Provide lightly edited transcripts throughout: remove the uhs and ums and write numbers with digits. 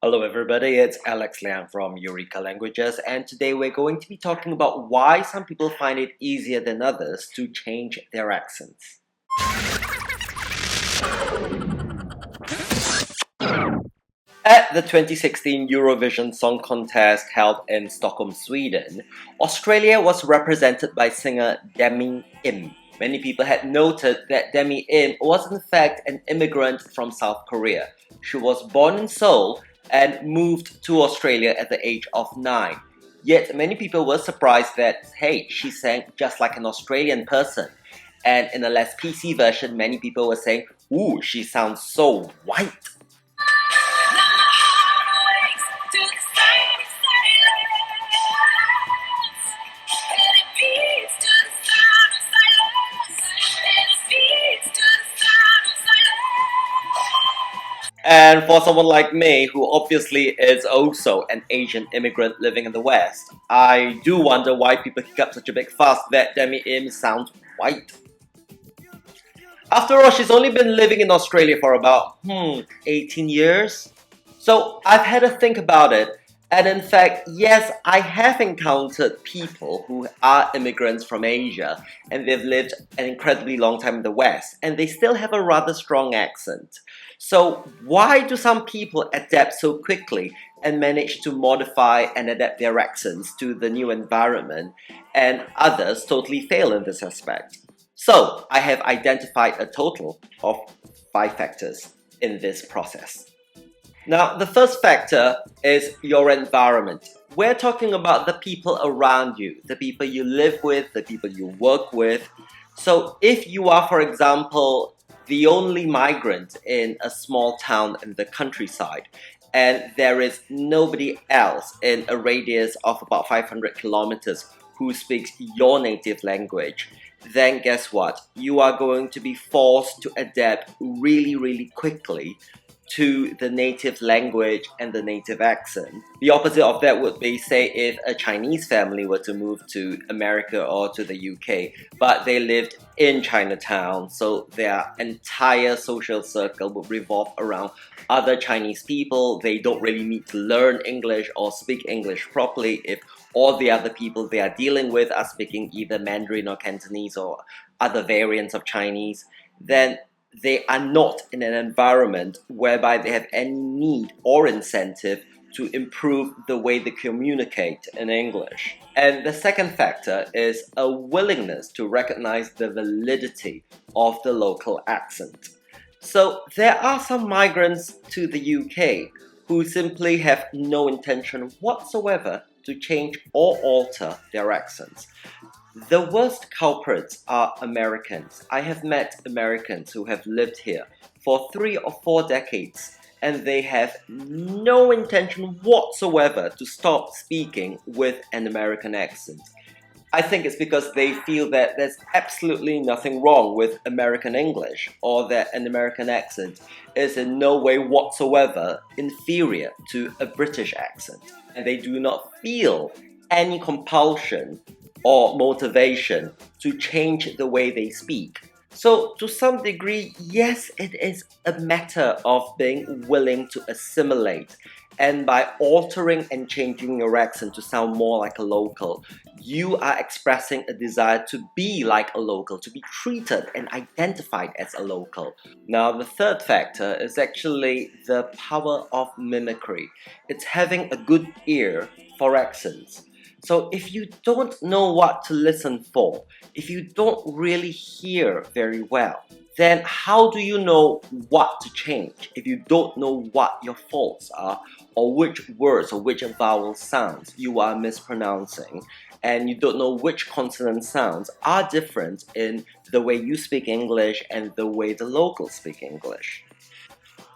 Hello everybody, it's Alex Liang from Eureka Languages, and today we're going to be talking about why some people find it easier than others to change their accents. At the 2016 Eurovision Song Contest held in Stockholm, Sweden, Australia was represented by singer DAMI. Many people had noted that DAMI was in fact an immigrant from South Korea. She was born in Seoul and moved to Australia at the age of 9. Yet many people were surprised that, hey, she sang just like an Australian person. And in a less PC version, many people were saying, ooh, she sounds so white. And for someone like me, who obviously is also an Asian immigrant living in the West, I do wonder why people kick up such a big fuss that DAMI sounds white. After all, she's only been living in Australia for about, 18 years? So I've had to think about it, and in fact, yes, I have encountered people who are immigrants from Asia, and they've lived an incredibly long time in the West, and they still have a rather strong accent. So why do some people adapt so quickly and manage to modify and adapt their accents to the new environment, and others totally fail in this aspect? So I have identified a total of 5 factors in this process. Now, the first factor is your environment. We're talking about the people around you, the people you live with, the people you work with. So if you are, for example, the only migrant in a small town in the countryside, and there is nobody else in a radius of about 500 kilometers who speaks your native language, then guess what? You are going to be forced to adapt really quickly to the native language and the native accent. The opposite of that would be, say, if a Chinese family were to move to America or to the UK, but they lived in Chinatown, so their entire social circle would revolve around other Chinese people. They don't really need to learn English or speak English properly if all the other people they are dealing with are speaking either Mandarin or Cantonese or other variants of Chinese. Then they are not in an environment whereby they have any need or incentive to improve the way they communicate in English. And the second factor is a willingness to recognize the validity of the local accent. So there are some migrants to the UK who simply have no intention whatsoever to change or alter their accents. The worst culprits are Americans. I have met Americans who have lived here for 3 or 4 decades, and they have no intention whatsoever to stop speaking with an American accent. I think it's because they feel that there's absolutely nothing wrong with American English, or that an American accent is in no way whatsoever inferior to a British accent. And they do not feel any compulsion or motivation to change the way they speak. So to some degree, yes, it is a matter of being willing to assimilate. And by altering and changing your accent to sound more like a local, you are expressing a desire to be like a local, to be treated and identified as a local. Now, the third factor is actually the power of mimicry. It's having a good ear for accents. So if you don't know what to listen for, if you don't really hear very well, then how do you know what to change if you don't know what your faults are, or which words or which vowel sounds you are mispronouncing, and you don't know which consonant sounds are different in the way you speak English and the way the locals speak English?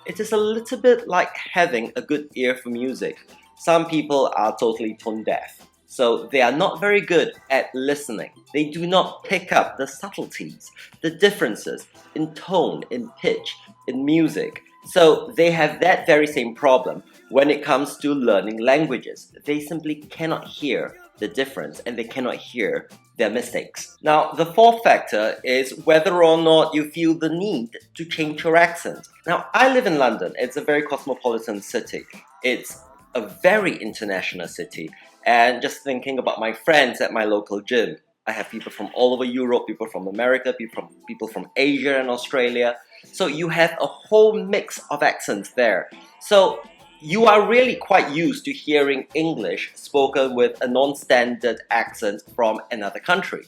It is a little bit like having a good ear for music. Some people are totally tone deaf, so they are not very good at listening. They do not pick up the subtleties, the differences in tone, in pitch, in music. So they have that very same problem when it comes to learning languages. They simply cannot hear the difference, and they cannot hear their mistakes. Now, the fourth factor is whether or not you feel the need to change your accent. Now, I live in London. It's a very cosmopolitan city. It's a very international city. And just thinking about my friends at my local gym, I have people from all over Europe, people from America, people from Asia and Australia. So you have a whole mix of accents there. So you are really quite used to hearing English spoken with a non-standard accent from another country.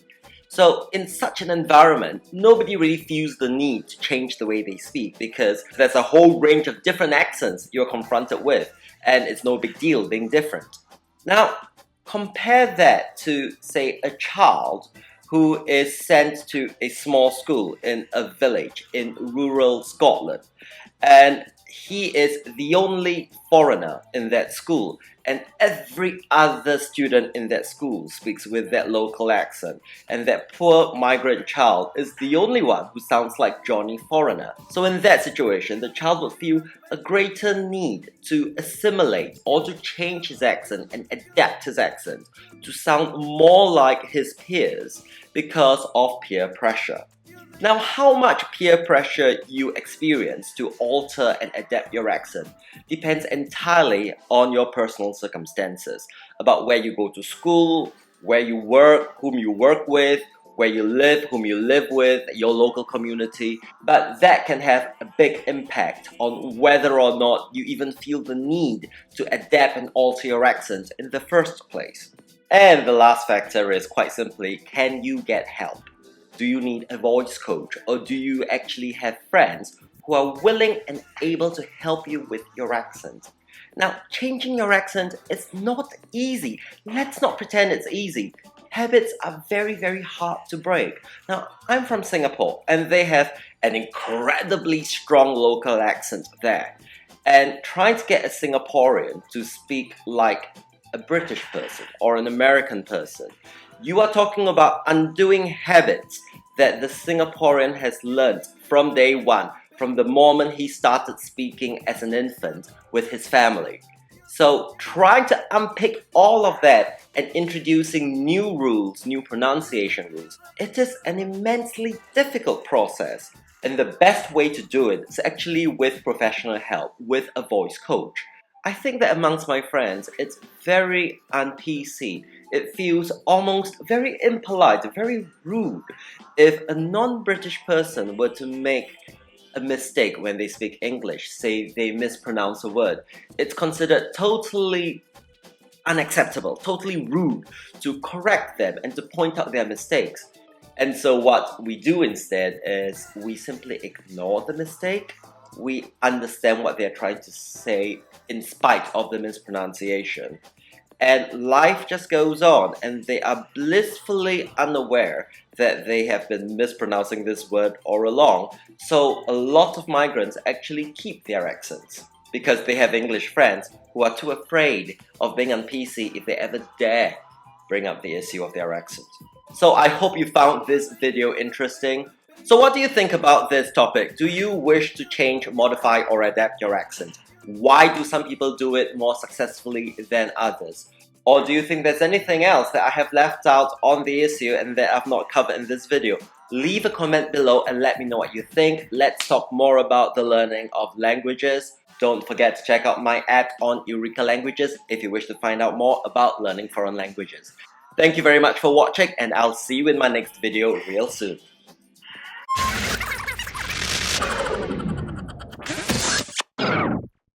So in such an environment, nobody really feels the need to change the way they speak because there's a whole range of different accents you're confronted with, and it's no big deal being different. Now, compare that to, say, a child who is sent to a small school in a village in rural Scotland, and he is the only foreigner in that school, and every other student in that school speaks with that local accent, and that poor migrant child is the only one who sounds like Johnny Foreigner. So in that situation, the child would feel a greater need to assimilate or to change his accent and adapt his accent to sound more like his peers because of peer pressure. Now, how much peer pressure you experience to alter and adapt your accent depends entirely on your personal circumstances, about where you go to school, where you work, whom you work with, where you live, whom you live with, your local community. But that can have a big impact on whether or not you even feel the need to adapt and alter your accent in the first place. And the last factor is quite simply, can you get help? Do you need a voice coach, or do you actually have friends who are willing and able to help you with your accent? Now, changing your accent is not easy. Let's not pretend it's easy. Habits are very, very hard to break. Now, I'm from Singapore, and they have an incredibly strong local accent there. And trying to get a Singaporean to speak like a British person or an American person, you are talking about undoing habits that the Singaporean has learned from day one, from the moment he started speaking as an infant with his family. So trying to unpick all of that and introducing new rules, new pronunciation rules, it is an immensely difficult process. And the best way to do it is actually with professional help, with a voice coach. I think that amongst my friends, it's very un-PC. It feels almost very impolite, very rude if a non-British person were to make a mistake when they speak English, say they mispronounce a word. It's considered totally unacceptable, totally rude to correct them and to point out their mistakes. And so what we do instead is we simply ignore the mistake. We understand what they're trying to say in spite of the mispronunciation. And life just goes on, and they are blissfully unaware that they have been mispronouncing this word all along. So a lot of migrants actually keep their accents because they have English friends who are too afraid of being un-PC if they ever dare bring up the issue of their accent. So I hope you found this video interesting. So what do you think about this topic? Do you wish to change, modify, or adapt your accent? Why do some people do it more successfully than others? Or do you think there's anything else that I have left out on the issue and that I've not covered in this video? Leave a comment below and let me know what you think. Let's talk more about the learning of languages. Don't forget to check out my app on Eureka Languages if you wish to find out more about learning foreign languages. Thank you very much for watching, and I'll see you in my next video real soon.